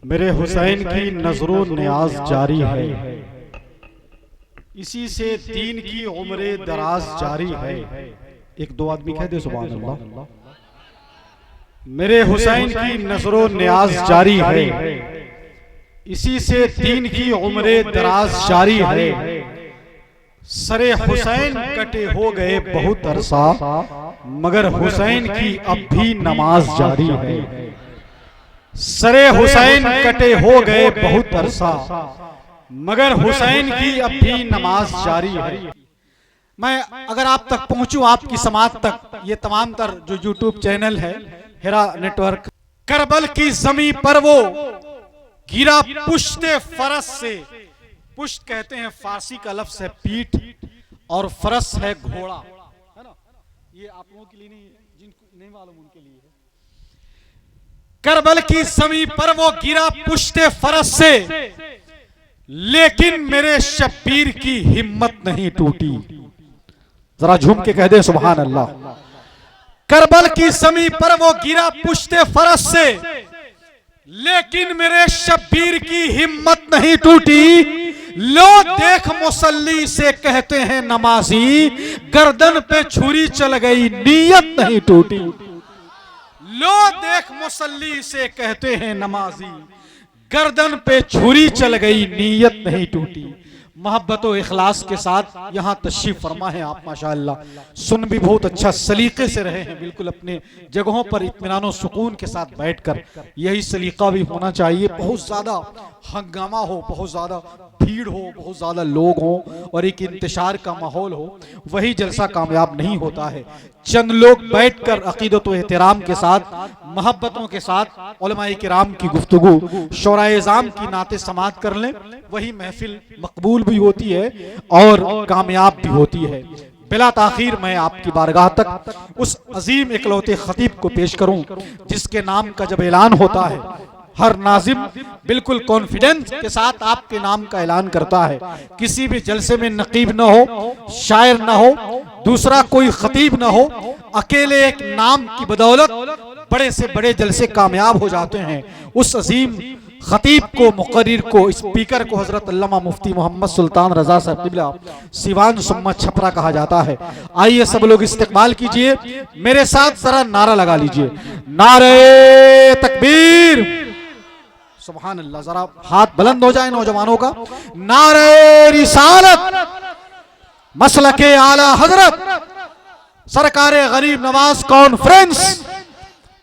मेरे हुसैन की नजरों न्याज जारी है, इसी से दीन की उम्र दराज जारी है। एक दो आदमी कह दे सुभान अल्लाह। मेरे हुसैन की नजरों न्याज जारी है, इसी से दीन की उम्र दराज जारी है। सरे हुसैन कटे हो गए बहुत अरसा, मगर हुसैन की अब भी नमाज जारी है। सरे हुसैन कटे हो गए बहुत अरसा, मगर हुसैन की अब भी नमाज जारी है। मैं अगर आप तक पहुंचूं, आपकी समात तक, ये तमाम तर जो यूट्यूब चैनल है हिरा नेटवर्क, करबल की जमी पर वो गिरा पुश्ते फरस से। पुश्त कहते हैं फारसी का लफ्ज है पीठ, और फरस है घोड़ा, है ना। ये आप लोगों के लिए नहीं है, जिनको नहीं मालूम उनके लिए है। करबल की जमी पर वो गिरा पुश्ते फरस से, लेकिन मेरे शब्बीर की हिम्मत नहीं टूटी। जरा झूम के कह दे सुभान अल्लाह। करबल की जमी पर वो गिरा पुश्ते फरस से, लेकिन मेरे शब्बीर की हिम्मत नहीं टूटी। लो देख मुसल्ली से कहते हैं नमाजी, गर्दन पे छुरी चल गई नीयत नहीं टूटी। लो देख मुसल्ली से कहते हैं नमाजी, गर्दन पे छुरी चल गई नीयत नहीं टूटी। मोहब्बत और इखलास के साथ यहाँ तशरीफ फरमा है आप, माशाअल्लाह। सुन भी बहुत अच्छा सलीके से रहे हैं, बिल्कुल अपने जगहों पर इत्मीनान और सुकून के साथ बैठकर। यही सलीका भी होना चाहिए। बहुत ज़्यादा हंगामा हो, बहुत ज़्यादा भीड़ हो, बहुत ज़्यादा लोग हों और एक इंतशार का माहौल हो, वही जलसा कामयाब नहीं होता है। चंद लोग बैठकर अकीदत व एहतराम के साथ, मोहब्बतों के साथ उलमाए किराम की गुफ्तगू, शोराए-ए-ज़ाम की नाते समात कर लें, वही महफिल मकबूल भी होती है और कामयाब भी होती है। बिला ताखीर मैं आपकी बारगाह तक उस अजीम इकलौते खतीब को पेश करूं, जिसके नाम का जब ऐलान होता है, हर नाजिम बिल्कुल कॉन्फिडेंस के साथ आपके नाम का ऐलान करता है। किसी भी जलसे में नकीब न हो, शायर न हो, दूसरा कोई खतीब न हो, अकेले एक नाम की बदौलत बड़े से बड़े जलसे कामयाब हो जाते हैं। उस अजीम खतीब को, मुकर्रिर को, स्पीकर को हजरत अल्लामा मुफ्ती मोहम्मद सुल्तान रजा साहब क़िबला सिवान सुम्मा छपरा कहा जाता है। आइए सब लोग इस्तेक़बाल कीजिए, मेरे साथ जरा नारा लगा लीजिए, नारे तकबीर, सुभान अल्लाह। जरा हाथ बुलंद हो जाए नौजवानों का। नारे रिसालत, मसलके आला हजरत, सरकारे गरीब नवाज कॉन्फ्रेंस,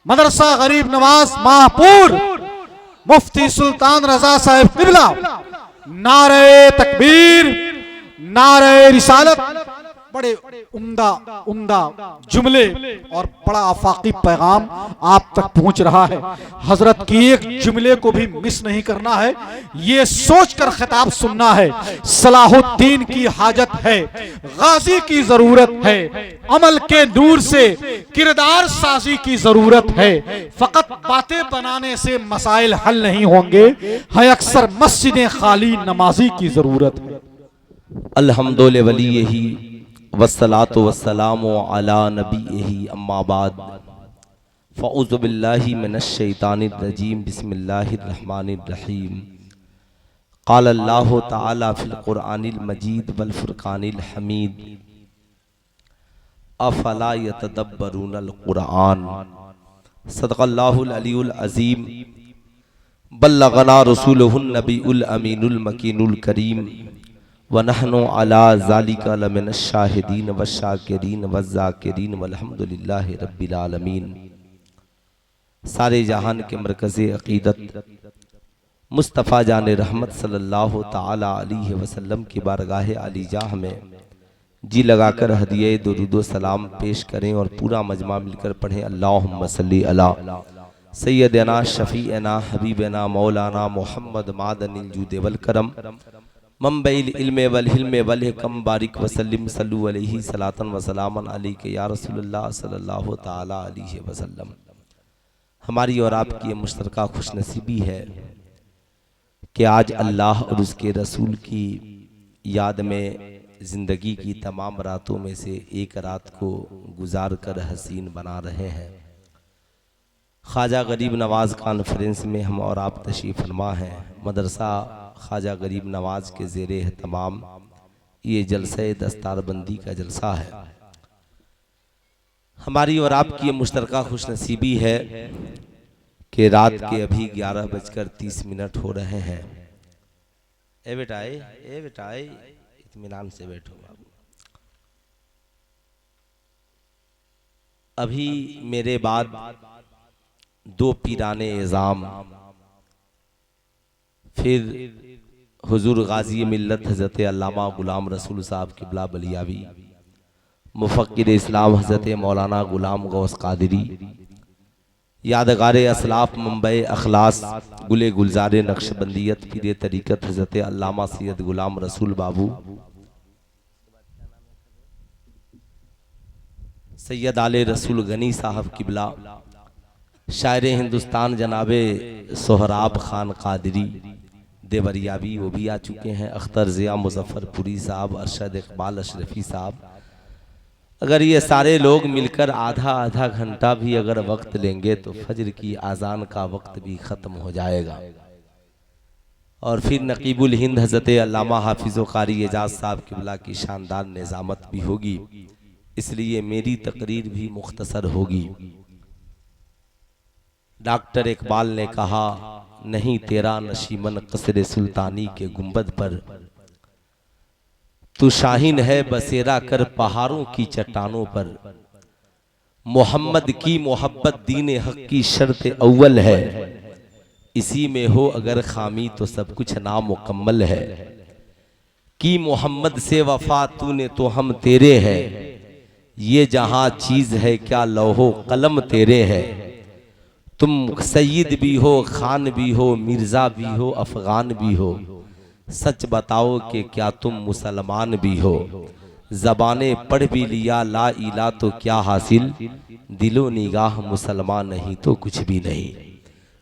मदरसा गरीब नवाज माहपुर, मुफ्ती सुल्तान रजा साहब क़िबला। नारे तकबीर, नारे रिसालत। बड़े उम्दा उम्दा जुमले और बड़ा आफाकी पैगाम आप तक पहुंच रहा है। हजरत की एक जुमले को भी मिस नहीं करना है, ये सोचकर खिताब सुनना है। सलाहुद्दीन की हाजत है, गाजी की जरूरत है, अमल के नूर से किरदार साजी की जरूरत है। फकत बातें बनाने से मसाइल हल नहीं होंगे, है अक्सर मस्जिदें खाली नमाजी की जरूरत है। अल्हम्दुलिल्लाह वलीही वस्सलातु वस्सलामु अला नबीही अम्मा बाद फ़अऊज़ु बिल्लाहि मिनश शैतानिर रजीम बिस्मिल्लाहिर रहमानिर रहीम। क़ाल अल्लाहु तआला फ़िल क़ुरआनिल मजीद वल फ़ुरक़ानिल हमीद अफ़ला यतदब्बरूनल क़ुरआन। सदक़ल्लाहुल अलीयुल अज़ीम। बल्लगना रसूलुहुन नबीउल अमीनुल मकीनुल करीम व नहनु अला ज़ालिका लमिनश शाहिदीन वश्शाकिरीन वज़्ज़ाकिरीन वल्हम्दुलिल्लाहि रब्बिल आलमीन। सारे जहान के मरकज़े अक़ीदत मुस्तफ़ा जान रहमत सल्लल्लाहु ताला अलैहि वसल्लम की बारगाह आलीजाह में जी लगाकर हदिये दुरूद व सलाम पेश करें और पूरा मजमा मिलकर पढ़ें, अल्लाहुम्मा सल्ली अला सय्यदना शफ़ीअना हबीबना मौलाना मुहम्मद मादनिल जूद वल करम मंबइल इल्म वल हिल्म वल हिकम बारिक वसल्लिम सल्लु अलैहि सलातन व सलामन अलैका या रसूलुल्लाह सल्लल्लाहु ताला अलैहि वसल्लम। हमारी और आपकी ये मुश्तरका खुशनसीबी है कि आज अल्लाह और उसके रसूल की याद में ज़िंदगी की तमाम रातों में से एक रात को गुजार कर हसीन बना रहे हैं। ख्वाजा गरीब नवाज़ कॉन्फ्रेंस में हम और आप तशरीफ़ फरमा हैं। मदरसा ख्वाजा गरीब नवाज़ के ज़ेरे एहतमाम ये जलसे दस्तारबंदी का जलसा है। हमारी और आपकी ये मुश्तरका खुशनसीबी है कि रात के अभी 11:30 हो रहे हैं। ए बेटा इत्मीनान से बैठो। अभी मेरे बाद 2 पीराने एज़ाम, फिर हुजूर गाजी मिल्लत हज़रत अल्लामा गुलाम रसूल साहब किबला बलियावी, मुफ़क्किर इस्लाम हज़रत मौलाना गुलाम गौस कादरी, यादगार असलाफ मुंबई अखलास गुले गुलजार नक्शबंदियत पीर तरीक़त हज़रत अल्लामा सैयद गुलाम रसूल बाबू, सैयद आले रसूल गनी साहब किबला, शायर हिंदुस्तान जनाबे सोहराब खान कादरी देवरियावी वो भी आ चुके हैं, अख्तर ज़िया मुजफ्फरपुरी साहब, अरशद इकबाल अशरफी साहब। अगर ये सारे लोग मिलकर आधा आधा घंटा भी अगर वक्त लेंगे तो फजर की आज़ान का वक्त भी ख़त्म हो जाएगा। और फिर नकीबुल हिंद हज़रत अल्लामा हाफिज़ कारी एजाज साहब किबला की शानदार निज़ामत भी होगी, इसलिए मेरी तकरीर भी मुख्तसर होगी। डॉक्टर इकबाल ने कहा, नहीं तेरा नशीमन कसरे सुल्तानी के गुंबद पर, तू शाहीन है बसेरा कर पहाड़ों की चट्टानों पर। मोहम्मद की मोहब्बत दीन हक की शर्त अव्वल है, इसी में हो अगर खामी तो सब कुछ नामुकम्मल है। कि मोहम्मद से वफा तूने तो हम तेरे हैं, ये जहां चीज है क्या लौहो कलम तेरे हैं। तुम सईद भी हो, खान भी हो, मिर्जा भी हो, अफगान भी हो, सच बताओ कि क्या तुम मुसलमान भी हो। ज़बाने पढ़ भी लिया ला इला तो क्या हासिल, दिलो निगाह मुसलमान नहीं तो कुछ भी नहीं।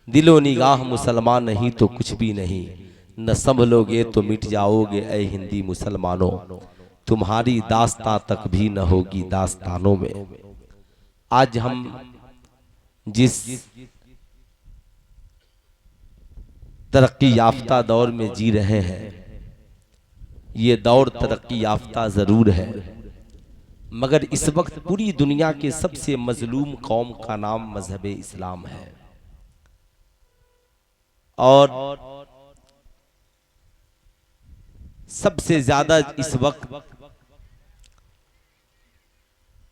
दिलो निगाह मुसलमान नहीं तो कुछ भी नहीं। न संभलोगे तो मिट जाओगे ऐ हिंदी मुसलमानों, तुम्हारी दास्तां तक भी न होगी दास्तानों में। आज हम जिस तरक्की याफ्ता दौर में जी रहे हैं, ये दौर तरक्की याफ्ता जरूर है, मगर इस वक्त पूरी दुनिया के सबसे मजलूम कौम का नाम मजहब इस्लाम है। और सबसे ज्यादा इस वक्त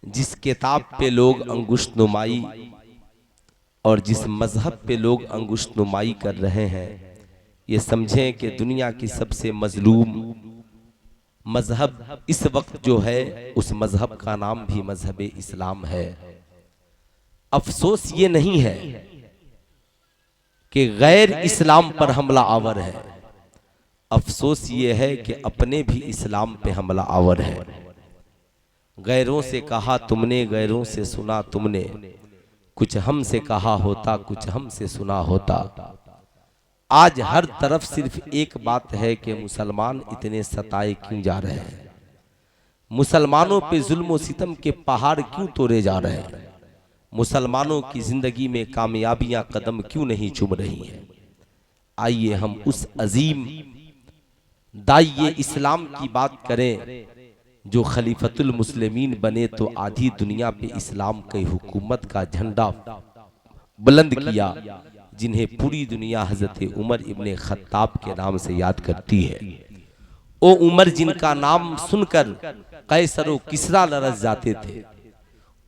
जिस किताब पे लोग अंगुश्त नुमाई और जिस मजहब पे लोग अंगुश्त नुमाई कर रहे हैं, ये समझें कि दुनिया की सबसे मजलूम मजहब इस वक्त जो है उस मजहब का नाम भी मजहब इस्लाम है। अफसोस ये नहीं है कि गैर इस्लाम पर हमला आवर है, अफसोस ये है कि अपने भी इस्लाम पे हमला आवर है। गैरों से कहा तुमने, गैरों से सुना तुमने, कुछ हमसे कहा होता कुछ हमसे सुना होता। आज हर तरफ सिर्फ एक बात है कि मुसलमान इतने सताए क्यों जा रहे हैं, मुसलमानों पे जुल्म और सितम के पहाड़ क्यों तोड़े जा रहे हैं, मुसलमानों की जिंदगी में कामयाबियां कदम क्यों नहीं चूम रही हैं। आइए हम उस अजीम दाइए इस्लाम की बात करें जो खलीफतुल मुस्लिमीन बने तो आधी दुनिया पे इस्लाम की हुकूमत का झंडा बुलंद किया, जिन्हें पूरी दुनिया हजरत उमर इब्ने खत्ताब के नाम से याद करती है। ओ उमर जिनका नाम सुनकर कैसर व किसरा लरज़ जाते थे,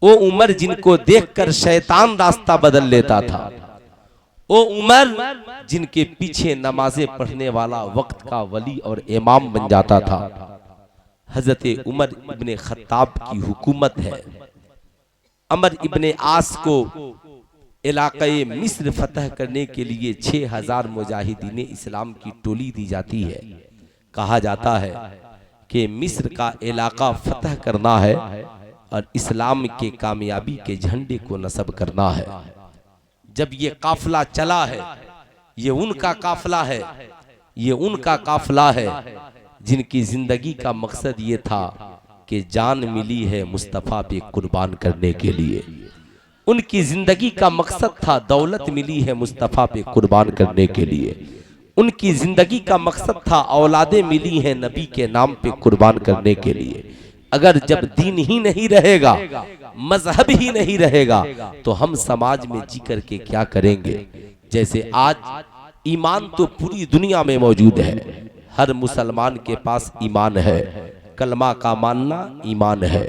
ओ उमर जिनको देखकर शैतान रास्ता बदल लेता था, ओ उमर जिनके पीछे नमाजें पढ़ने वाला वक्त का वली और इमाम बन जाता था। हजरत उमर इब्ने खत्ताब की हुकूमत है। अमर इब्ने आस को इलाक़े मिस्र फतह करने के लिए 6000 मुजाहिदीन इस्लाम की टोली दी जाती है। कहा जाता है कि मिस्र का इलाका फतह करना है और इस्लाम के कामयाबी के झंडे को नस्ब करना है। जब ये काफिला चला है, ये उनका काफिला है, ये उनका काफिला है जिनकी जिंदगी का मकसद ये था कि जान मिली है मुस्तफ़ा पे कुर्बान करने के लिए। उनकी जिंदगी का मकसद था दौलत मिली है मुस्तफ़ा पे कुर्बान करने के लिए। उनकी जिंदगी का मकसद था औलादे मिली हैं नबी के नाम पे कुर्बान करने के लिए। अगर जब दीन ही नहीं रहेगा, मजहब ही नहीं रहेगा, तो हम समाज में जी करके क्या करेंगे। जैसे आज ईमान तो पूरी दुनिया में मौजूद है, हर मुसलमान के पास ईमान है। कलमा का मानना ईमान है,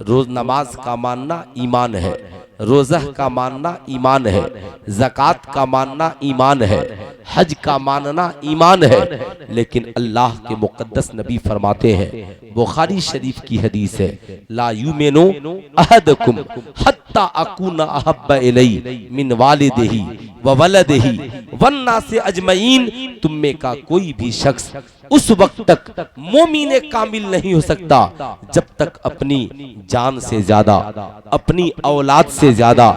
रोज नमाज का मानना ईमान है, रोज़ा का मानना ईमान है, ज़कात का मानना ईमान है, हज का मानना ईमान है। लेकिन अल्लाह के मुक़द्दस नबी फरमाते हैं, बुखारी शरीफ की हदीस है, ला युमिनु अहदकुम हत्ता अकूना अहब्बा इलैहि मिन वालिदिही व वलदिही वन्नासि अजमईन। तुम में का कोई भी शख्स उस वक्त तक मोमिन कामिल नहीं हो सकता जब तक अपनी जान से ज्यादा, अपनी औलाद से ज्यादा,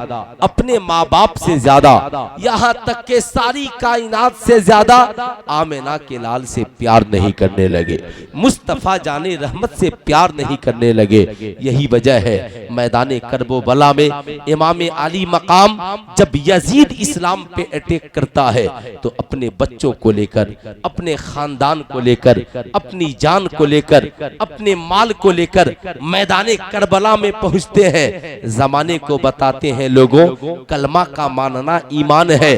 अपने माँ बाप से ज्यादा, यहाँ तक के सारी कायनात से ज्यादा आमिना के लाल से प्यार नहीं करने लगे, मुस्तफ़ा जाने रहमत से प्यार नहीं करने लगे। यही वजह है मैदान करबला में इमाम अली मकाम जब यजीद इस्लाम पे अटैक करता है तो अपने बच्चों को लेकर, अपने खानदान को लेकर, अपनी जान को लेकर, अपने माल को लेकर मैदान करबला में पहुंचते हैं। जमाने को बताते हैं, लोगों कलमा का मानना ईमान है,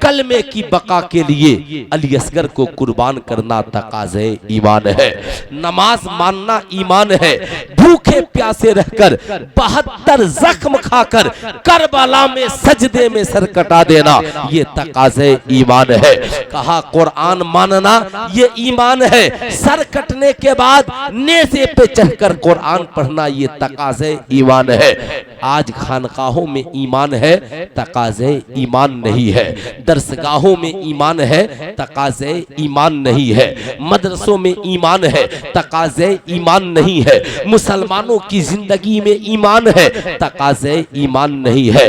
कलमे की बका के लिए अली असगर को कुर्बान करना तकाज़े ईमान है, नमाज मानना ईमान है, भूखे प्यासे रहकर 72 जख्म खाकर करबला में सजदे में सर कटा देना ये तकाज़े ईमान है। कहा कुरान मानना ये ईमान है, सर कटने के बाद नेज़े पे चढ़कर कुरान पढ़ना ये तकाज़े ईमान है। आज खानकाहों में ईमान है, तकाज़े ईमान नहीं है, दरसगाहों में ईमान है, तकाज़े ईमान नहीं है, मदरसों में ईमान है, तकाज़े ईमान नहीं है, मुसलमानों की जिंदगी में ईमान है, तकाज़े ईमान नहीं है।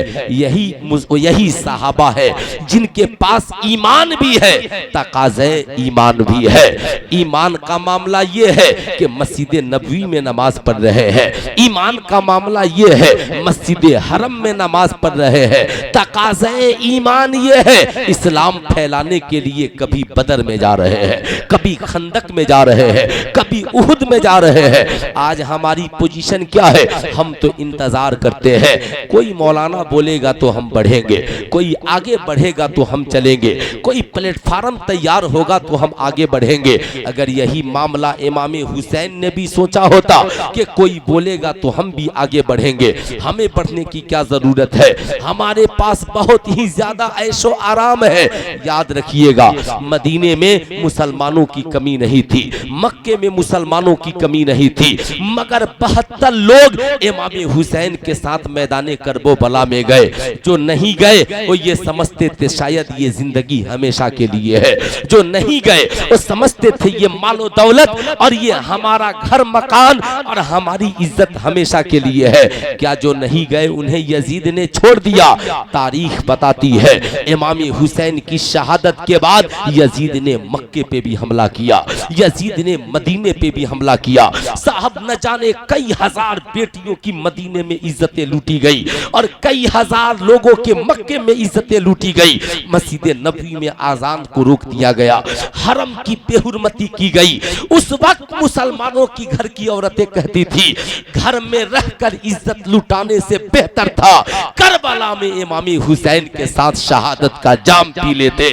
यही सहाबा है जिनके पास ईमान भी है, तकाज़े ईमान भी है। ईमान का मामला ये है कि मस्जिद नबवी में नमाज पढ़ रहे हैं, ईमान का मामला ये है मस्जिद हरम में नमाज पढ़ रहे हैं, तकाज़े ईमान ये है इस्लाम फैलाने के लिए कभी बदर में जा रहे हैं, कभी खंदक में जा रहे हैं, कभी उहुद में जा रहे हैं। आज हमारी पोजीशन क्या है, हम तो इंतजार करते हैं, कोई मौलाना बोलेगा तो हम बढ़ेंगे, कोई आगे बढ़ेगा तो हम चलेंगे, कोई प्लेटफार्म तैयार होगा तो हम आगे बढ़ेंगे। अगर यही मामला इमाम हुसैन ने भी सोचा होता कि कोई बोलेगा तो हम भी आगे बढ़ेंगे, हमें बढ़ने की क्या जरूरत है, हमारे पास बहुत ही ज्यादा ऐशो आराम है। याद रखिएगा, मदीने में मुसलमानों की कमी नहीं थी, मक्के में मुसलमानों की कमी नहीं थी, मगर 72 लोग इमाम हुसैन के साथ मैदान करबला में गए। जो नहीं गए वो ये समझते थे शायद ये जिंदगी हमेशा के लिए है, जो नहीं गए वो समझते थे ये मालो दौलत और ये हमारा घर मकान और हमारी इज्जत हमेशा के लिए है। क्या जो नहीं गए उन्हें यजीद ने छोड़ दिया? तारीख बताती है इमाम हुसैन की शहादत के बाद यजीद ने मक्के पे भी हमला किया, यजीद ने मदीने पे भी हमला किया। साहब न जाने कई हजार बेटियों की मदीने में इज्जतें लूटी गई और कई हजार लोगों के मक्के में इज्जतें लूटी गई। मस्जिद नबवी में आजान को रोक दिया गया, हरम की बेहुरमती की गई। उस वक्त मुसलमानों की घर की औरतें कहती थी घर में रहकर इज्जत लुटाने से बेहतर था करबला में इमाम हुसैन के साथ शहादत का जाम पी लेते।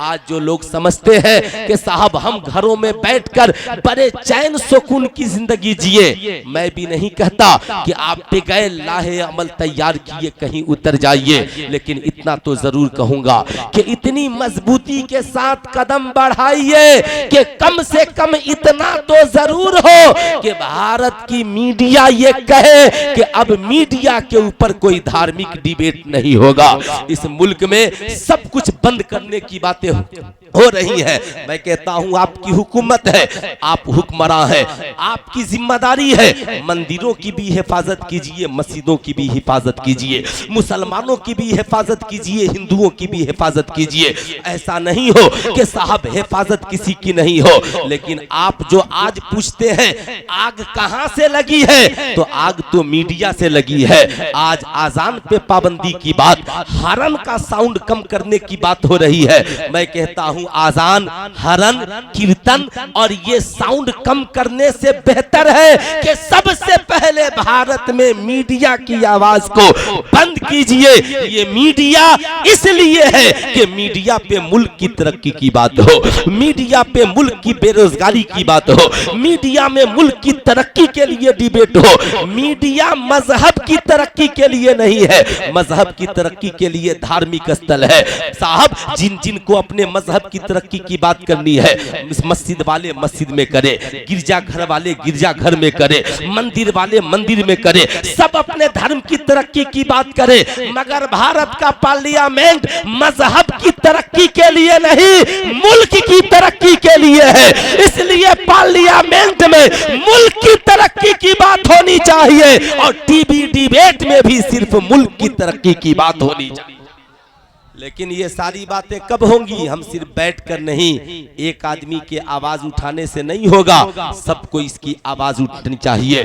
आज जो लोग समझते हैं कि साहब हम घरों में बैठकर बड़े चैन सुकून की जिंदगी जिए, मैं भी नहीं कहता कि आप बेगैर लाहे अमल तैयार किए कहीं उतर जाइए, लेकिन इतना तो जरूर कहूंगा कि इतनी मजबूती के साथ कदम बढ़ाइए कि कम से कम इतना तो जरूर हो कि भारत की मीडिया ये कहे कि अब मीडिया के ऊपर कोई धार्मिक डिबेट नहीं होगा। इस मुल्क में सब कुछ बंद करने की बातें हो रही है। मैं कहता हूं आपकी हुकूमत है, आप हुक्मरान है, आपकी जिम्मेदारी है, मंदिरों की भी हिफाजत कीजिए, मस्जिदों की भी हिफाजत कीजिए, मुसलमानों की भी हिफाजत कीजिए, हिंदुओं की भी हिफाजत कीजिए। ऐसा नहीं हो कि साहब हिफाजत किसी की नहीं हो। लेकिन आप जो आज पूछते हैं आग कहां से लगी है, तो आग तो मीडिया से लगी है। आज आजान पे पाबंदी की बात, हरन का साउंड कम करने की बात हो रही है। मैं कहता हूं आजान, हरन, कीर्तन और ये साउंड कम करने से बेहतर है कि सबसे पहले भारत में मीडिया की आवाज को बंद कीजिए। ये मीडिया इसलिए है कि मीडिया पे मुल्क की तरक्की की बात हो, मीडिया पे मुल्क की बेरोजगारी की बात हो, मीडिया में मुल्क की तरक्की के लिए डिबेट हो। मीडिया मजहब की तरक्की के लिए नहीं है, मजहब की तरक्की के लिए धार्मिक स्थल है। साहब जिन जिन को अपने मजहब की तरक्की की बात करनी है, मस्जिद वाले मस्जिद में करे, गिरजाघर वाले गिरजाघर में करे, मंदिर वाले मंदिर में करे, सब अपने धर्म की तरक्की की बात करे। मगर भारत का पार्लियामेंट मजहब की तरक्की के लिए नहीं, मुल्क की तरक्की के लिए है। इसलिए पार्लियामेंट में मुल्क की तरक्की की बात होनी चाहिए और टीवी डिबेट में भी सिर्फ मुल्क की तरक्की की बात होनी चाहिए। लेकिन ये सारी बातें कब होंगी? हम सिर्फ बैठकर नहीं, एक आदमी के आवाज उठाने से नहीं होगा, सबको इसकी आवाज उठनी चाहिए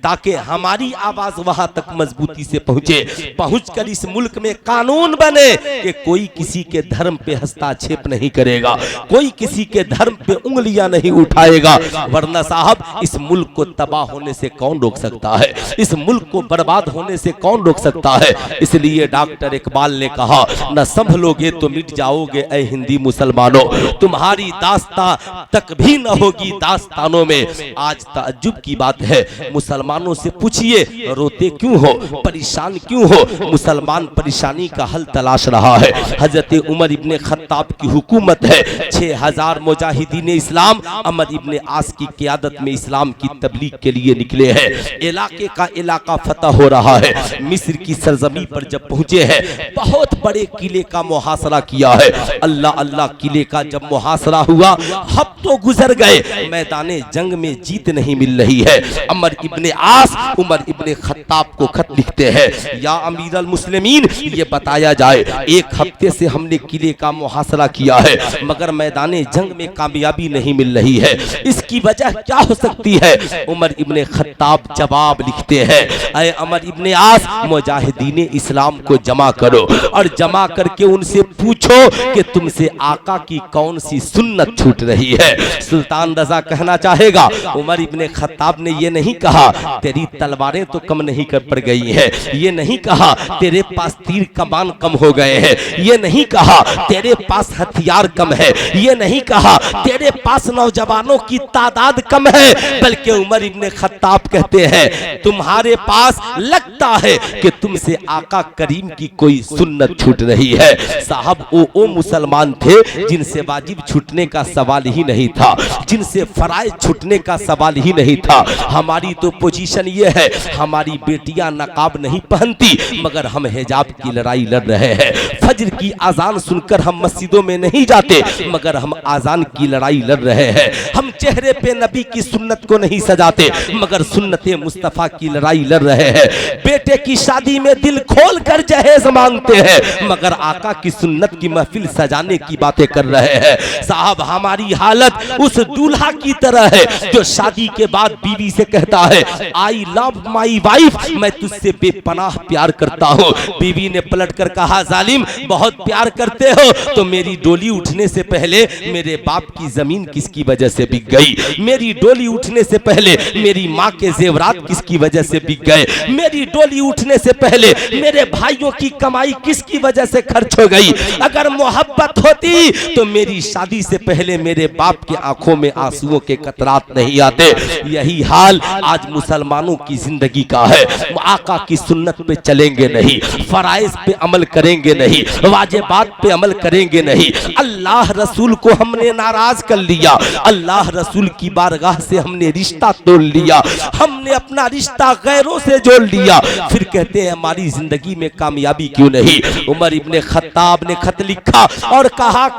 ताकि हमारी आवाज वहां तक मजबूती से पहुंचे, पहुंचकर इस मुल्क में कानून बने कि कोई किसी के धर्म पे हस्तक्षेप नहीं करेगा, कोई किसी के धर्म पे उंगलियां नहीं उठाएगा। वरना साहब इस मुल्क को तबाह होने से कौन रोक सकता है? इस मुल्क को बर्बाद होने से कौन रोक सकता है? इसलिए डॉक्टर इकबाल ने कहा, न संभलोगे तो मिट जाओगे ऐ हिंदी मुसलमानों, तुम्हारी दास्तां तक भी न होगी दास्तानों में। आज ताज्जुब की बात है, मुसलमानों से पूछिए रोते क्यों हो, परेशान क्यों हो? मुसलमान परेशानी का हल तलाश रहा है। हजरत उमर इब्ने खत्ताब की हुकूमत है, 6000 मुजाहिदीन इस्लाम अमर इब्ने आस की क़यादत में इस्लाम की तबलीग के लिए निकले हैं। इलाके का इलाका फतह हो रहा है। मिस्र की सरजमी पर जब पहुंचे हैं, बहुत बड़े किले का मुहासरा किया है। अल्लाह अल्लाह किले का जब मुहासरा हुआ, हफ्तों गुजर गए, मैदाने जंग में जीत नहीं मिल रही है। अमर इब्ने आस उमर इब्ने खत्ताब को खत लिखते हैं, या अमीर अल मुस्लिमीन, ये बताया जाए 1 हफ्ते से हमने किले का मुहासरा किया है मगर मैदाने जंग में कामयाबी नहीं मिल रही है, इसकी वजह क्या हो सकती है? उमर इब्ने खत्ताब जवाब लिखते हैं, ऐ अमर इब्ने आस, मुजाहिदीन इस्लाम को जमा करो और जमा करके उनसे पूछो कि तुमसे आका की कौन सी सुन्नत छूट रही है। सुल्तान रजा कहना चाहेगा, उमर इब्ने खत्ताब ने ये नहीं कहा तेरी तलवारें तो कम नहीं कर पड़ गई है, ये नहीं कहा तेरे पास तीर कमान कम हो गए हैं, ये नहीं कहा तेरे पास हथियार कम है, ये नहीं कहा तेरे पास नौजवानों की तादाद कम है, बल्कि उमर इब्ने खत्ताब कहते हैं तुम्हारे पास लगता है कि तुमसे आका करीम की कोई सुन्नत छूट रही है। साहब वो मुसलमान थे जिनसे वाजिब छूटने का सवाल ही नहीं था, जिनसे फराइज छूटने का सवाल ही नहीं था। हमारी तो पोजीशन ये है, हमारी बेटियां नकाब नहीं पहनती मगर हम हिजाब की लड़ाई लड़ रहे हैं। फजर की आजान सुनकर हम मस्जिदों में नहीं जाते मगर हम आजान की लड़ाई लड़ रहे हैं। हम चेहरे पे नबी की सुन्नत को नहीं सजाते मगर सुन्नते मुस्तफा की लड़ाई लड़ रहे हैं। बेटे की शादी में दिल खोल कर जहेज मांगते हैं मगर आका की सुन्नत की महफिल सजाने की बातें कर रहे हैं। साहब हमारी हालत उस दूल्हा की तरह है जो शादी के बाद बीवी से कहता है आई लव माई वाइफ, मैं तुझसे बेपनाह प्यार करता हूँ। बीवी ने पलट कर कहा जालिम बहुत प्यार करते हो तो मेरी डोली उठने से पहले मेरे बाप की जमीन किसकी वजह से बिक गई, मेरी डोली उठने से पहले मेरी माँ के जेवरात किसकी वजह से बिक गए, मेरी डोली उठने से पहले मेरे भाइयों की कमाई किसकी वजह से खर्च हो गई। अगर मोहब्बत होती तो मेरी शादी से पहले मेरे बाप के आंखों में आंसुओं के कतरात नहीं आते। यही हाल आज मुसलमानों की जिंदगी का है। आका की सुन्नत पे चलेंगे नहीं, फराइज पे अमल करेंगे नहीं, वाजिबात पे अमल करेंगे नहीं। अल्लाह रसूल को हमने नाराज कर लिया, अल्लाह रसूल की बारगाह से हमने रिश्ता तोड़ लिया, हमने अपना रिश्ता गैरों से जोड़ लिया। फिर कहते हैं हमारी जिंदगी में कामयाबी क्यों नहीं। उमर इब्ने खत्ताब ने खत लिखा और कहा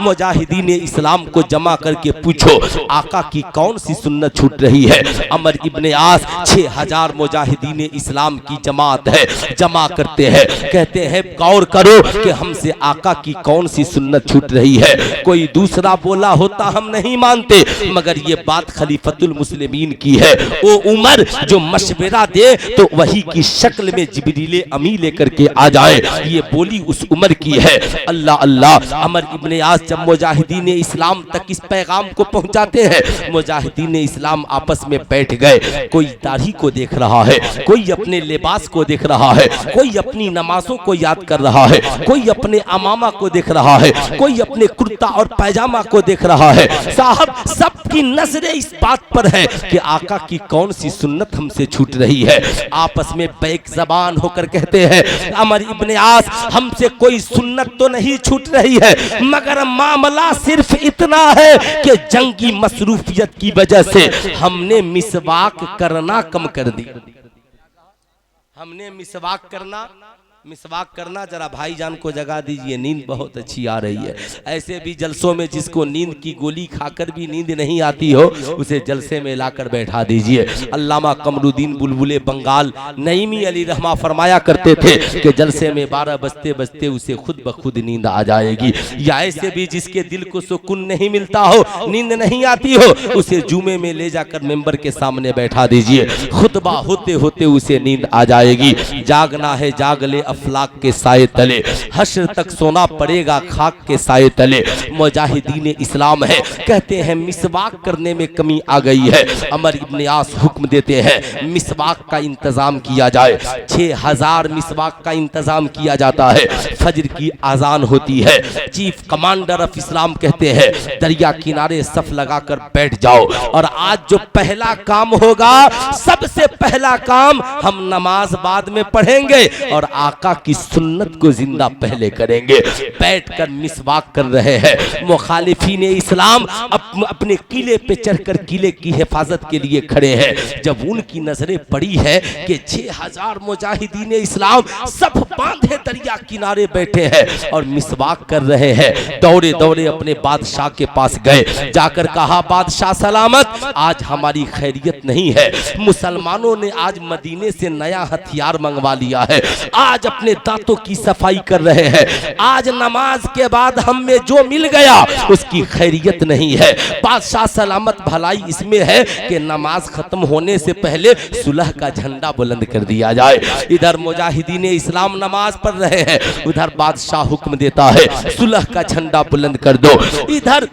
मुजाहिदीन इस्लाम को जमा करके पूछो आका की कौन सी सुन्नत छूट रही है। अमर इब्ने आस 6000 मुजाहिदीन इस्लाम की जमात है, जमा करते हैं, कहते हैं गौर करो कि हमसे आका की कौन सी सुन्नत छूट रही है। कोई दूसरा बोला होता हम नहीं मानते, मगर ये बात खलीफतुल मुस्लिमीन की है। वो उमर जो मशवरा दे तो वही की शक्ल में जिब्रील अमी लेकर के आ जाए, ये बोली उस उमर की है। अल्लाह अल्लाह, अमर इब्ने आस जब मुजाहिदीन इस्लाम तक इस पैगाम को पहुंचाते हैं, मुजाहिदीन इस्लाम आपस में बैठ गए। कोई दाढ़ी को देख रहा है, कोई अपने लिबास को देख रहा है, कोई अपनी नमाजों को याद कर रहा है, कोई अपने अमामा को देख रहा है, कोई अपने कुर्ता और पैजामा को देख रहा है। साहब सबकी नजरें इस बात पर है कि आका की कौन सी सुन्नत हमसे छूट रही है। आपस में बैक जबान होकर कहते हैं अमर इब्ने आस हमसे कोई सुन्नत तो नहीं छूट रही है, मगर मामला सिर्फ इतना है कि जंगी मसरूफियत की वजह से हमने मिसवाक करना कम कर दी। हमने मिसवाक करना जरा भाईजान को जगा दीजिए, नींद बहुत अच्छी आ रही है। ऐसे भी जलसों में जिसको नींद की गोली खाकर भी नींद नहीं आती हो, उसे जलसे में लाकर बैठा दीजिए। अल्लामा कमरुद्दीन बुलबुले बंगाल नईमी अली रहमा फरमाया करते थे कि जलसे में 12 बजते बजते उसे खुद ब खुद नींद आ जाएगी। या ऐसे भी जिसके दिल को सुकून नहीं मिलता हो, नींद नहीं आती हो, उसे जुमे में ले जाकर मेंबर के सामने बैठा दीजिए, खुतबा होते होते उसे नींद आ जाएगी। जागना है जाग ले अफलाक के साए तले, हश्र तक सोना पड़ेगा खाक के साए तले। मुजाहिदीन इस्लाम है, कहते हैं मिसवाक करने में कमी आ गई है। अमर इब्ने आस हुक्म देते हैं मिसवाक का इंतजाम किया जाए। 6000 मिसवाक का इंतजाम किया जाता है। फजर की आजान होती है, चीफ कमांडर ऑफ इस्लाम कहते हैं दरिया किनारे सफ लगाकर बैठ जाओ, और आज जो पहला काम होगा, सबसे पहला काम हम नमाज बाद में पढ़ेंगे और आका की सुन्नत को जिंदा पहले करेंगे। बैठकर मिसवाक कर रहे हैं। मुखालिफीन इस्लाम अपने किले पे चढ़कर किले की हिफाजत के लिए खड़े हैं। जब उनकी नजरें पड़ी है कि 6000 मुजाहिदीन इस्लाम सब बांधे दरिया किनारे बैठे हैं और मिसवाक कर रहे हैं, दौड़े दौड़े अपने बादशाह के पास गए, जाकर कहा बादशाह सलामत, आज हमारी खैरियत नहीं है। मुसलमानों ने आज मदीने से नया हथियार मंगवा लिया है, आज अपने दांतों की सफाई कर रहे हैं, आज नमाज के बाद हम में जो मिल गया उसकी खैरियत नहीं है। बादशाह सलामत, भलाई इसमें है कि नमाज खत्म होने से पहले सुलह का झंडा बुलंद कर दिया जाए। इधर मुजाहिदीन इस्लाम नमाज पढ़ रहे हैं, उधर बादशाह हुक्म देता है सुलह का झंडा बुलंद कर दो। इधर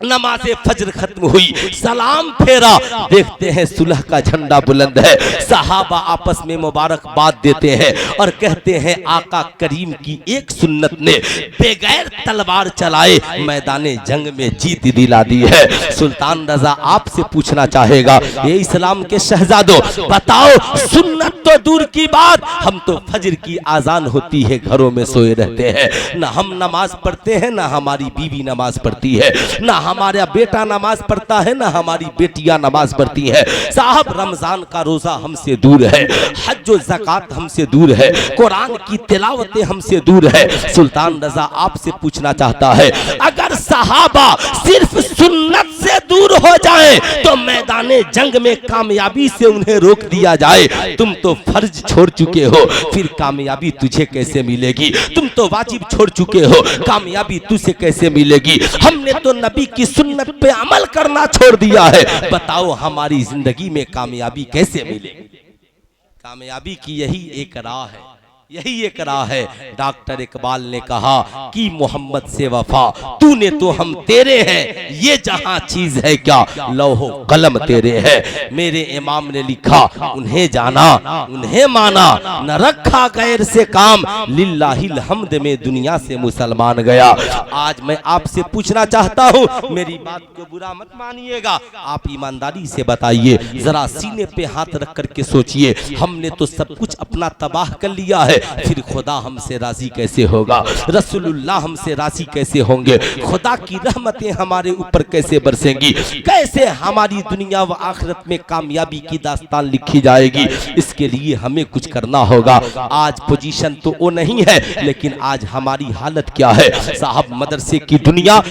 नमाज़े फजर खत्म हुई, सलाम फेरा, देखते हैं सुलह का झंडा बुलंद है। सहाबा आपस में मुबारकबाद देते हैं और कहते हैं आका करीम की एक सुन्नत ने बगैर तलवार चलाए मैदाने जंग में जीत दिला दी है। सुल्तान रजा आपसे पूछना चाहेगा, ये इस्लाम के शहजादों बताओ, सुन्नत तो दूर की बात, हम तो फजर की आजान होती है घरों में सोए रहते हैं, ना हम नमाज पढ़ते हैं, ना हमारी बीवी नमाज पढ़ती है, ना हमारा बेटा नमाज पढ़ता है, ना हमारी बेटियां नमाज पढ़ती है। साहब रमजान का रोजा हमसे दूर है, हज और ज़कात हमसे दूर है, कुरान की तिलावतें हमसे दूर है। सुल्तान रजा आपसे पूछना चाहता है, अगर सहाबा सिर्फ सुन्नत से दूर हो जाए तो मैदाने जंग में कामयाबी से उन्हें रोक दिया जाए, तुम तो फर्ज छोड़ चुके हो, फिर कामयाबी तुझे कैसे मिलेगी? तुम तो वाजिब छोड़ चुके हो, कामयाबी तुझे कैसे मिलेगी? हमने तो नबी की सुन्नत पे अमल करना छोड़ दिया है, बताओ हमारी जिंदगी में कामयाबी कैसे मिलेगी? कामयाबी की यही एक राह है, यही एक राह है। डॉक्टर इकबाल ने कहा कि मोहम्मद से वफा, तूने तो हम तेरे हैं, ये जहां चीज है क्या लौहो कलम तेरे है। मेरे इमाम ने लिखा, उन्हें जाना उन्हें माना, न रखा गैर से काम, लिल्लाहिल हम्द में दुनिया से मुसलमान गया। आज मैं आपसे पूछना चाहता हूँ, मेरी बात को बुरा मत मानिएगा, आप ईमानदारी से बताइए, जरा सीने पे हाथ रख करके सोचिए, हमने तो सब कुछ अपना तबाह कर लिया है, है, फिर खुदा हमसे राजी कैसे होगा, रसूलुल्लाह हमसे राजी कैसे होंगे, खुदा की रहमतें हमारे ऊपर कैसे बरसेंगी, कैसे हमारी दुनिया व आखिरत में कामयाबी की दास्तान लिखी जाएगी। इसके लिए हमें कुछ करना होगा। आज पोजीशन तो वो नहीं है, लेकिन आज हमारी हालत क्या है साहब। मदरसे की दुनिया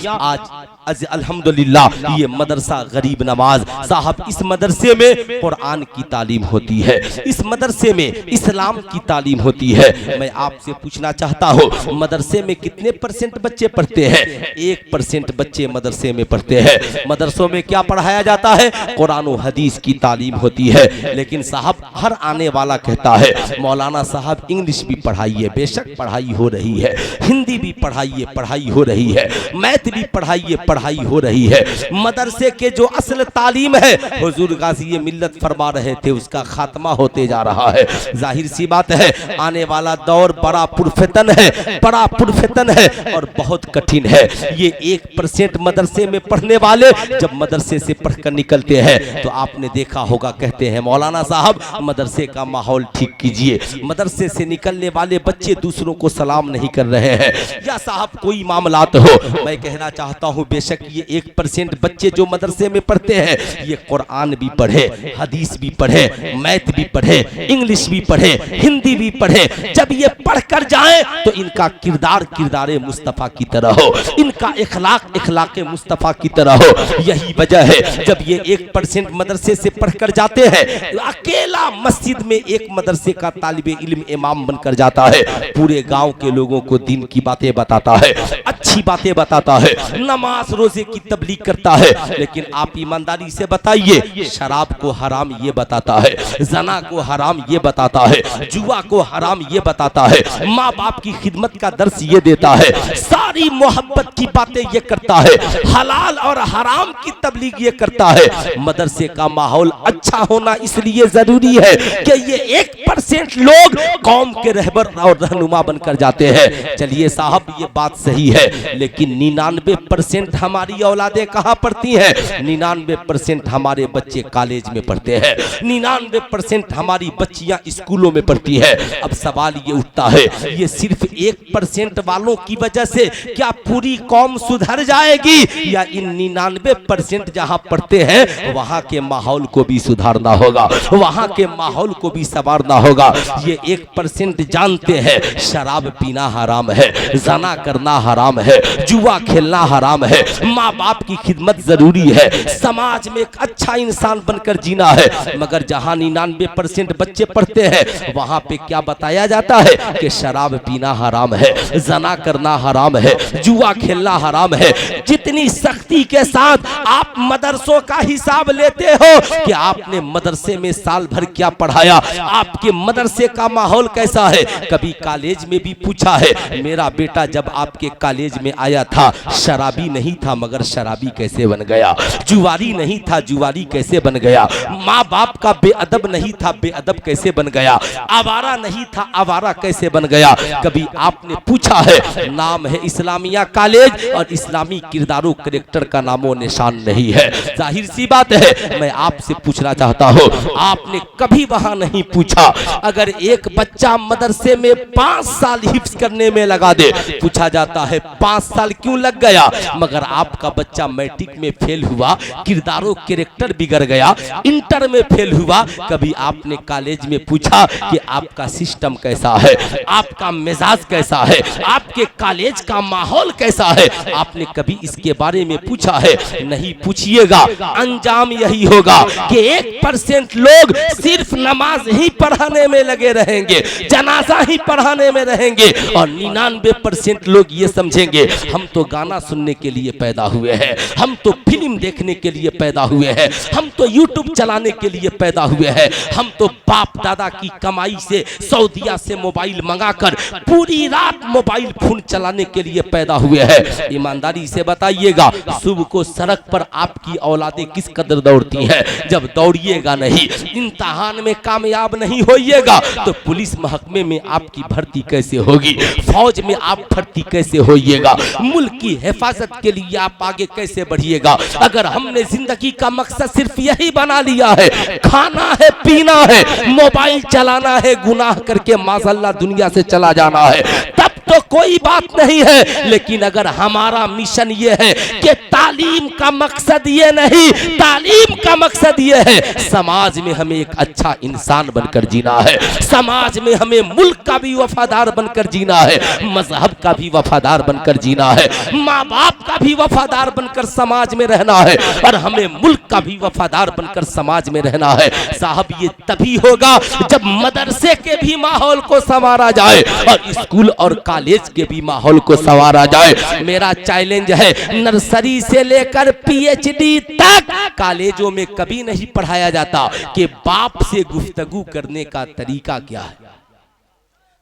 आज अल्हम्दुलिल्लाह ये मदरसा गरीब नवाज साहब, इस मदरसे में कुरान की तालीम होती है, इस मदरसे में इस्लाम की तालीम होती है। मैं आपसे पूछना चाहता हूँ मदरसे में कितने % बच्चे पढ़ते हैं? 1% बच्चे मदरसे में पढ़ते हैं। मदरसों में क्या पढ़ाया जाता है? कुरान और हदीस की तालीम होती है। लेकिन साहब हर आने वाला कहता है मौलाना साहब इंग्लिश भी पढ़ाइए, बेशक पढ़ाई हो रही है, हिंदी भी पढ़ाइए, पढ़ाई हो रही है, मैथ भी पढ़ाइए, पढ़ाई हो रही है। मदरसे के जो असल तालीम है हुजूर गाज़ी मिल्लत फरमा रहे थे, उसका खात्मा होते जा रहा है। जाहिर सी बात है आने वाला दौर बड़ा पुरफितन है, बड़ा पुरफितन है और बहुत कठिन है। ये 1% मदरसे में पढ़ने वाले जब मदरसे से पढ़कर निकलते हैं तो आपने देखा होगा कहते हैं मौलाना साहब मदरसे का माहौल ठीक कीजिए। मदरसे से निकलने वाले बच्चे दूसरों को सलाम नहीं कर रहे हैं, या साहब कोई मामलात हो। मैं कहना चाहता हूँ बेशक ये 1% बच्चे जो मदरसे में पढ़ते हैं ये कुरान भी पढ़े, हदीस भी पढ़े, मैथ भी पढ़े, इंग्लिश भी पढ़े, हिंदी भी पढ़े। जब ये पढ़कर जाएं तो इनका किरदार किरदारे मुस्तफ़ा की तरह हो, इनका इखलाक इखलाके मुस्तफ़ा की तरह हो। यही वजह है जब ये 1% मदरसे से पढ़कर जाते हैं, अकेला मस्जिद में एक मदरसे का तालिबे इल्म इमाम बनकर जाता है, पूरे गांव के लोगों को दीन की बातें बताता है, अच्छी बातें बताता है, नमाज रोजे की तबलीग करता है। लेकिन आप ईमानदारी से बताइए शराब को हराम ये बताता है, जना को हराम ये बताता है, जुआ को हराम ये बताता है, माँ बाप की खिदमत का दर्स ये देता है, सारी मोहब्बत की बातें ये करता है, हलाल और हराम की तबलीग ये करता है। मदरसे का माहौल अच्छा होना इसलिए जरूरी है कि ये 1% लोग कौम के रहबर और रहनुमा बनकर जाते हैं। चलिए साहब ये बात सही है, लेकिन 99% हमारी औलादें कहाँ पढ़ती हैं? 99% हमारे बच्चे कॉलेज में पढ़ते हैं, 99% हमारी बच्चियां स्कूलों में पढ़ती है। अब सवाल ये उठता है ये सिर्फ 1% वालों की वजह से क्या पूरी कौम सुधर जाएगी, या इन 99% जहां पढ़ते हैं वहां के माहौल को भी सुधारना होगा, वहां के माहौल को भी संवारना होगा। ये 1% जानते हैं शराब पीना हराम है, जना करना हराम है, जुआ खेलना हराम है, माँ बाप की खिदमत जरूरी है, समाज में एक अच्छा इंसान बनकर जीना है। मगर जहां 99% बच्चे पढ़ते हैं वहां पे क्या बताया जाता है कि शराब पीना हराम है, जना करना हराम है, जुआ खेलना हराम है। जितनी सख्ती के साथ आप मदरसों का हिसाब लेते हो कि आपने मदरसे में साल भर क्या पढ़ाया, आपके मदरसे का माहौल कैसा है। कभी कॉलेज में भी पूछा है मेरा बेटा जब आपके कॉलेज में आया था शराबी नहीं था मगर शराबी कैसे बन गया, जुआरी नहीं था जुआरी कैसे बन गया, माँ बाप का बेअदब नहीं था बेअदब कैसे बन गया, आवारा नहीं था आवारा कैसे बन गया। कभी आपने पूछा है? नाम है इस्लामिया कॉलेज और इस्लामी किरदारों कैरेक्टर का नामो निशान नहीं है। जाहिर सी बात है मैं आपसे पूछना चाहता हूँ आपने कभी वहां नहीं पूछा अगर एक बच्चा मदरसे में 5 साल हिफ्ज करने में लगा दे, पूछा जाता है 5 साल क्यों लग गया, मगर आपका बच्चा मैट्रिक में फेल हुआ, किरदारों कैरेक्टर बिगड़ गया, इंटर में फेल हुआ। कभी आपने कॉलेज में पूछा कि आपका सिस्टम कैसा है, आपका मिजाज कैसा है, आपके कॉलेज का माहौल कैसा है, आपने कभी इसके बारे में पूछा है? नहीं पूछिएगा, अंजाम यही होगा कि 1% लोग सिर्फ नमाज ही पढ़ाने में लगे रहेंगे, जनाजा ही पढ़ाने में रहेंगे और 99% लोग ये समझेंगे हम तो गाना सुनने के लिए पैदा हुए हैं, हम तो फिल्म देखने के लिए पैदा हुए हैं, हम तो यूट्यूब चलाने के लिए पैदा हुए हैं, हम तो बाप दादा की कमाई से सऊदीया से मोबाइल मंगाकर पूरी रात मोबाइल फोन चलाने के लिए पैदा हुए हैं। ईमानदारी से बताइएगा सुबह को सड़क पर आपकी औलादें किस कदर दौड़ती हैं? जब दौड़िएगा नहीं, इम्तिहान में कामयाब नहीं होइएगा तो पुलिस महकमे में आपकी भर्ती कैसे होगी, फौज में आप भर्ती कैसे होइएगा, मुल्क की हिफाजत के लिए लिए आप आगे कैसे बढ़िएगा। अगर हमने जिंदगी का मकसद सिर्फ यही बना लिया है, खाना है, पीना है, मोबाइल चलाना है, गुनाह करके माज़अल्लाह दुनिया से चला जाना है, तब तो कोई बात नहीं है। लेकिन अगर हमारा मिशन ये है कि तालीम का मकसद ये नहीं, तालीम का मकसद ये है समाज में हमें एक अच्छा इंसान बनकर जीना है, समाज में हमें मुल्क का भी वफादार बनकर जीना है, मजहब का भी वफादार बनकर जीना है, माँ बाप का भी वफादार बनकर समाज में रहना है, और हमें मुल्क का भी वफादार बनकर समाज में रहना है। साहब ये तभी होगा जब मदरसे के भी माहौल को संवारा जाए और स्कूल और कॉलेज के भी माहौल को संवारा जाए। मेरा चैलेंज है, नर्सरी से लेकर पीएचडी तक कॉलेजों में कभी नहीं पढ़ाया जाता कि बाप से गुफ्तगू करने का तरीका क्या है।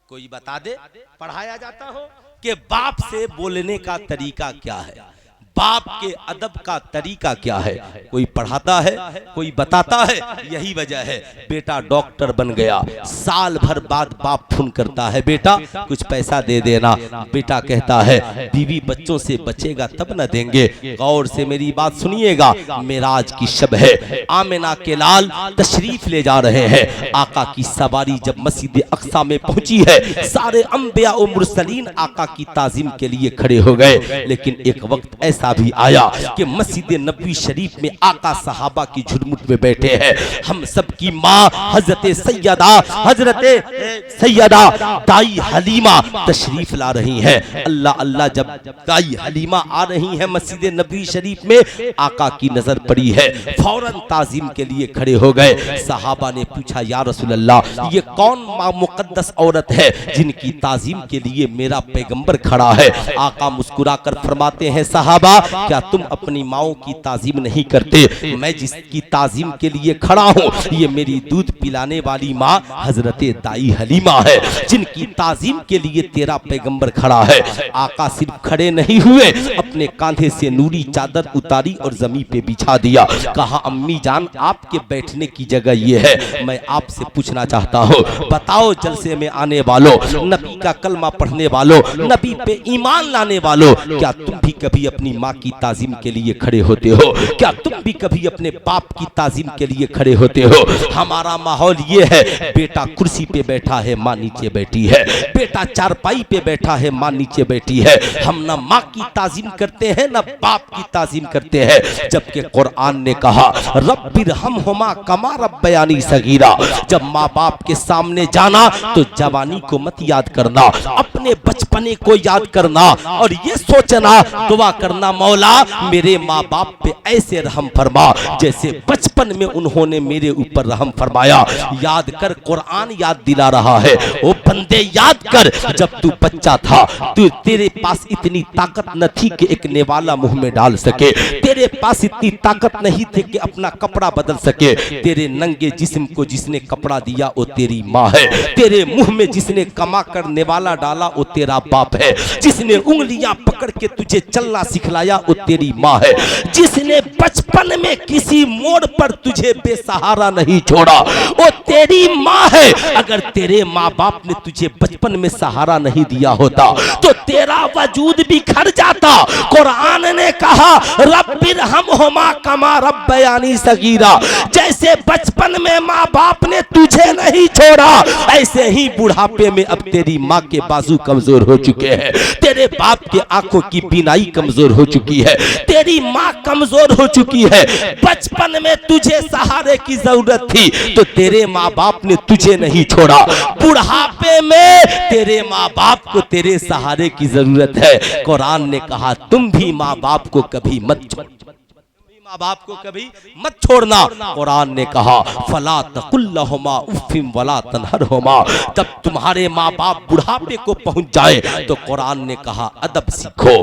कोई बता दे, पढ़ाया जाता हो कि बाप से बोलने का तरीका क्या है, बाप के अदब का तरीका क्या है। कोई पढ़ाता है, कोई बताता है। यही वजह है बेटा डॉक्टर बन गया, साल भर बाद बाप फोन करता है, बेटा कुछ पैसा दे देना। बेटा कहता है बीवी बच्चों से बचेगा तब न देंगे। गौर से मेरी बात सुनिएगा, मेराज की शब है, आमिना के लाल तशरीफ ले जा रहे हैं। आका की सवारी जब मस्जिद अक्सा में पहुंची है, सारे अंबिया और मुरसलीन आका की ताजीम के लिए खड़े हो गए। लेकिन एक वक्त ऐसा भी आया कि मस्जिद नबवी शरीफ में आका सहाबा की झुरमुट में बैठे हैं। हम सब की माँ हजरत सैयदा दाई हलीमा तशरीफ ला रही हैं। अल्लाह अल्लाह, जब दाई हलीमा आ रही हैं मस्जिद नबवी शरीफ में, आका की नजर पड़ी है, फौरन ताजीम के लिए खड़े हो गए। सहाबा ने पूछा, या रसूल अल्लाह, ये कौन मुकद्दस औरत है जिनकी ताजीम के लिए मेरा पैगंबर खड़ा है। आका मुस्कुराकर फरमाते हैं, सहाबा क्या तुम अपनी माओ की ताजीम नहीं करते? मैं जिसकी ताजीम के लिए खड़ा हूँ ये मेरी दूध पिलाने वाली माँ हजरत दाई हलीमा है, जिनकी ताजीम के लिए तेरा पैगंबर खड़ा है। आका सिर्फ खड़े नहीं हुए, अपने कांधे से नूरी चादर उतारी और जमीन पे बिछा दिया। कहा, अम्मी जान आपके बैठने की जगह ये है। मैं आपसे पूछना चाहता हूँ, बताओ जलसे में आने वालों, नबी का कलमा पढ़ने वालों, नबी पे ईमान लाने वालों, क्या तुम भी कभी अपनी माँ की ताजीम के लिए खड़े होते हो? क्या तुम भी कभी अपने बाप की ताजीम के लिए खड़े होते हो? हमारा माहौल ये है, बेटा कुर्सी पे बैठा है, माँ नीचे बैठी है, बेटा चारपाई पे बैठा है, माँ नीचे बैठी है। हम ना माँ की ताजीम करते हैं ना बाप की ताजीम करते हैं। जबकि कुरान ने कहा, रब्बिरहमहुमा कमा रब्बयानी सगीरा। जब माँ बाप के सामने जाना तो जवानी को मत याद करना, अपने बचपने को याद करना और ये सोचना, दुआ करना, मौला मेरे माँ बाप पे ऐसे रहम फरमा जैसे बचपन में उन्होंने मेरे ऊपर रहम फरमाया। याद कर, कुरान याद दिला रहा है, ओ बंदे याद कर, जब तू बच्चा था तू तेरे पास इतनी ताकत न थी कि एक नेवाला मुंह में डाल सके, तेरे पास इतनी ताकत नहीं थी कि अपना कपड़ा बदल सके। तेरे नंगे जिस्म को जिसने कपड़ा दिया वो तेरी माँ है, तेरे मुंह में जिसने कमा कर नेवाला डाला वो तेरा बाप है, जिसने उंगलियां पकड़ के तुझे चलना सिखलाया वो तेरी माँ है, जिसने बचपन में किसी मोड़ पर तुझे बेसहारा नहीं छोड़ा वो तेरी माँ है। अगर तेरे माँ बाप ने तुझे बचपन में सहारा नहीं दिया होता तो तेरा वजूद बिखर जाता। कुरान ने कहा, रब्बिरहमहुमा कमा रब्बयानी सगीरा। जैसे बचपन में माँ बाप ने तुझे नहीं छोड़ा, ऐसे ही बुढ़ापे में अब तेरी माँ के बाजू कमजोर हो चुके हैं, तेरे बाप के आंखों की बीनाई कमजोर हो चुकी है, तेरी माँ कमजोर हो चुकी है। बचपन में तुझे सहारे की जरूरत थी तो तेरे माँ बाप ने तुझे नहीं छोड़ा, बुढ़ापे में तेरे माँ बाप को तेरे सहारे की जरूरत है। कुरान ने कहा, तुम भी माँ बाप को कभी मत छोड़ो, माँ बाप को कभी मत छोड़ना। कुरान ने कहा, फला तकुल्लहुमा उफ्फिम वला तनहरहुमा। जब तुम्हारे माँ बाप बुढ़ापे को पहुंच जाए तो कुरान ने कहा, अदब सीखो,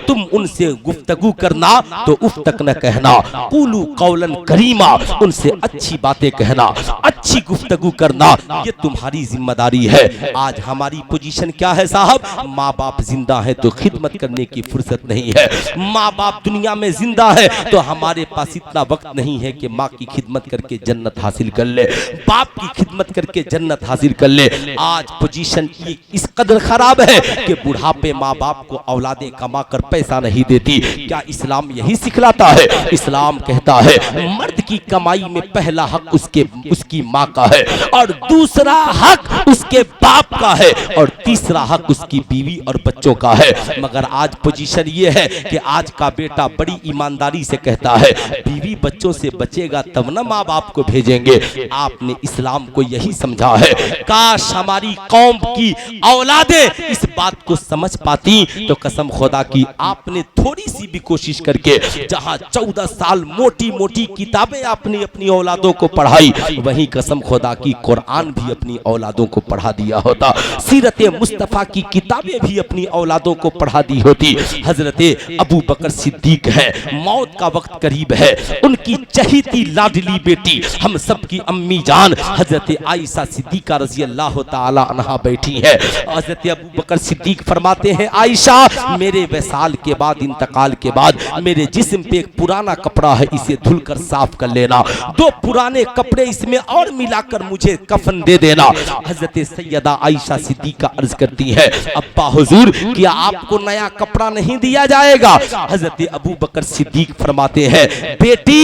तुम उनसे गुफ्तगू करना तो उफ तक न कहना, कुलू कौलन करीमा, उनसे अच्छी बातें कहना, अच्छी गुफ्तगू करना, ये तुम्हारी जिम्मेदारी है। आज हमारी पोजीशन क्या है साहब? माँ बाप जिंदा है तो खिदमत करने की फुर्सत नहीं है, माँ बाप दुनिया में जिंदा है तो हमारी हमारे पास इतना वक्त नहीं है कि माँ की खिदमत करके जन्नत हासिल कर ले, बाप की खिदमत करके जन्नत हासिल कर ले। आज पोजीशन ये इस कदर खराब है कि बुढ़ापे माँ बाप को औलादे कमा कर पैसा नहीं देती। क्या इस्लाम यही सिखलाता है? इस्लाम कहता है मर्द की कमाई में पहला हक उसकी माँ का है, और दूसरा हक उसके बाप का है, और तीसरा हक उसकी बीवी और बच्चों का है। मगर आज पोजीशन ये है कि आज का बेटा बड़ी ईमानदारी से कहता है बीवी बच्चों से बचेगा तब ना माँ बाप को भेजेंगे। आपने इस्लाम को यही समझा है। काश हमारी कौम की औलादें इस बात को समझ पाती तो कसम खुदा की आपने थोड़ी सी भी कोशिश करके जहां 14 साल मोटी मोटी किताबें आपने अपनी औलादों को पढ़ाई, वहीं कसम खुदा की कुरान भी अपनी औलादों को पढ़ा दिया होता, सीरत मुस्तफा की किताबें भी अपनी औलादों को पढ़ा दी होती। हजरत अबू बकर सिद्दीक है, मौत का वक्त करीब है, उनकी चहीती लाडली बेटी हम सब की अम्मी जान हजरत आयशा सिद्दीका रजी अल्लाह ताला अन्हा बैठी है। हजरत अबू बकर सिद्दीक फरमाते हैं आयशा मेरे वसाल के बाद, इंतकाल के बाद मेरे जिस्म पे एक पुराना कपड़ा है, इसे धुलकर साफ कर लेना, 2 पुराने कपड़े इसमें और मिलाकर मुझे कफन दे देना। हजरत सैयदा आयशा सिद्दीका अर्ज करती है अब्बा हुजूर क्या आपको नया कपड़ा नहीं दिया जाएगा? हजरत अबू बकर सिद्दीक फरमाते हैं बेटी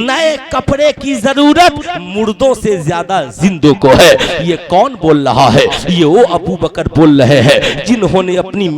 नए कपड़े की जरूरत मुर्दों से ज्यादा जिंदों को है। ये कौन बोल रहा है? ये वो अबू बकर बोल रहे हैं जिन्होंने अपनी